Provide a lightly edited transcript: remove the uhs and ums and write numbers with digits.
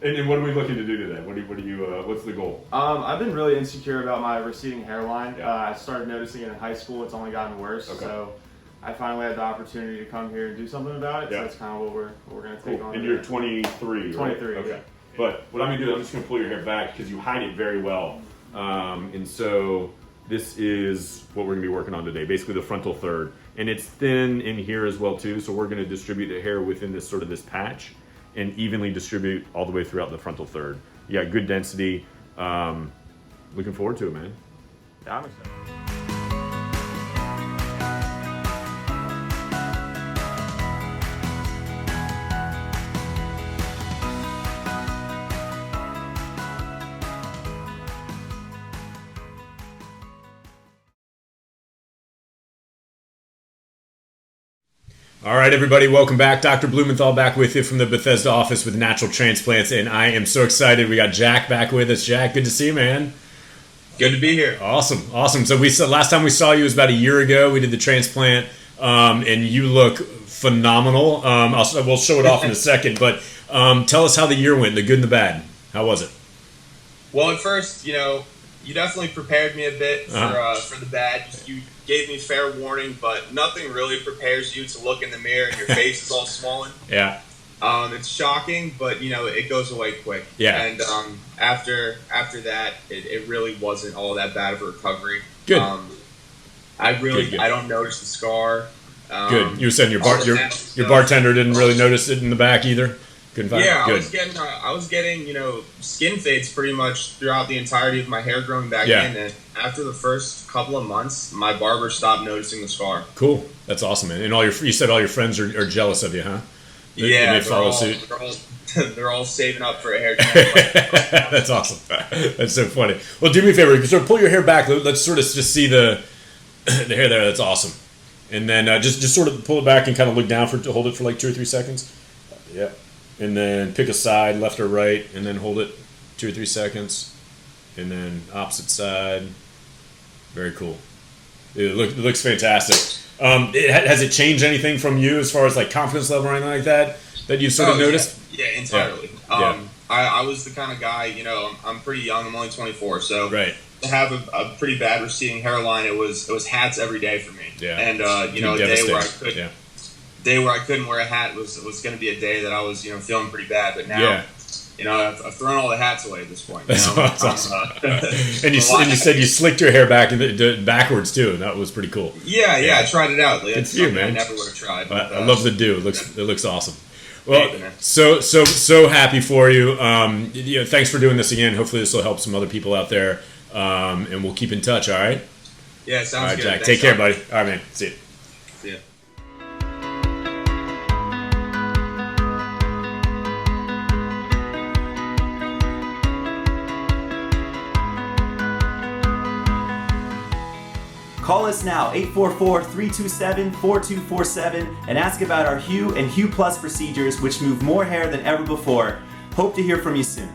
And what are we looking to do today? What's the goal? I've been really insecure about my receding hairline. Yeah. I started noticing it in high school. It's only gotten worse. Okay. So I finally had the opportunity to come here and do something about it. Yeah. So that's kind of what we're going to take on. And you're 23, right? 23, Okay. yeah. But what I'm going to do, I'm just going to pull your hair back because you hide it very well. And so this is what we're going to be working on today, basically the frontal third. And it's thin in here as well too, so we're going to distribute the hair within this sort of this patch and evenly distribute all the way throughout the frontal third. You got good density. Looking forward to it, man. Yeah, I'm excited. All right, everybody, welcome back. Dr. Blumenthal back with you from the Bethesda office with Natural Transplants, and I am so excited. We got Jack back with us. Jack, good to see you, man. Good to be here. Awesome. So last time we saw you was about a year ago. We did the transplant, and you look phenomenal. We'll show it off in a second, but tell us how the year went, the good and the bad. How was it? Well, at first, you definitely prepared me a bit for the bad. You gave me fair warning, but nothing really prepares you to look in the mirror and your face is all swollen. Yeah. It's shocking, but it goes away quick. Yeah. And after that, it really wasn't all that bad of a recovery. Good. I Good. I don't notice the scar. Good. You were saying your bartender didn't really notice it in the back either. Couldn't find it. Yeah, Good. I was getting skin fades pretty much throughout the entirety of my hair growing back in, and after the first couple of months, my barber stopped noticing the scar. Cool. That's awesome, man. And you said all your friends are jealous of you, huh? Yeah, they follow suit. They're all saving up for a hair transplant. That's awesome. That's so funny. Well, do me a favor. Sort of pull your hair back. Let's sort of just see the hair there. That's awesome. And then just sort of pull it back and kind of look down to hold it for like 2 or 3 seconds. Yeah. And then pick a side, left or right, and then hold it 2 or 3 seconds. And then opposite side. Very cool. It looks fantastic. Has it changed anything from you as far as like confidence level or anything like that you've sort of noticed? Yeah, entirely. Yeah. I was the kind of guy, I'm pretty young. I'm only 24, so right. To have a pretty bad receding hairline, it was hats every day for me. Yeah. And a day where I couldn't wear a hat was going to be a day that I was feeling pretty bad. But now, I've thrown all the hats away at this point. That's awesome. And you said you slicked your hair backwards too, and that was pretty cool. Yeah, I tried it out. It's you, man. I never would have tried. But, I love the do. It looks awesome. Well, so happy for you. Thanks for doing this again. Hopefully this will help some other people out there. And we'll keep in touch. All right. Yeah, sounds good. All right, Jack. Thanks, take care, buddy. All right, man. See you. See ya. Call us now, 844-327-4247, and ask about our Hue and Hue Plus procedures, which move more hair than ever before. Hope to hear from you soon.